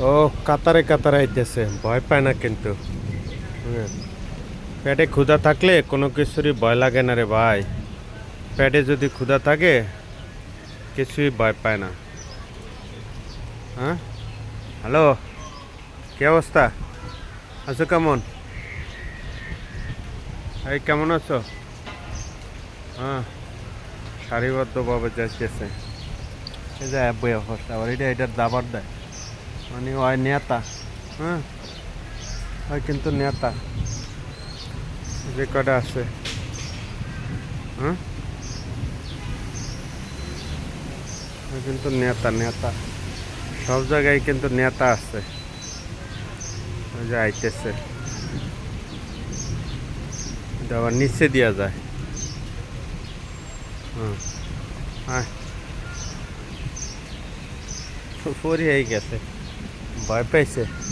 ও কাতারে কাতারে আইতেছে, ভয় পায় না কিন্তু। পেটে ক্ষুধা থাকলে কোনো কিছুরই ভয় লাগে না রে ভাই। পেটে যদি ক্ষুধা থাকে কিছুই ভয় পায় না। হ্যাঁ, হ্যালো, কি অবস্থা? আছো কেমন? এই কেমন আছো? হ্যাঁ, সারিবদ্ধভাবে যাইতেছে। এই যে বই অবস্থা আবার এটার দাবার দেয়, মানে ওই নেতা। হ্যাঁ, ওই কিন্তু নেতা যে কটা আছে। হ্যাঁ, ওই কিন্তু নেতা নেতা, সব জায়গায় কিন্তু নেতা আছে। ওই যে আইতেছে, এটা আবার নিচে দেওয়া যায়। হুম, হ্যাঁ, পরি হয়ে গেছে, ভয় পাইছে।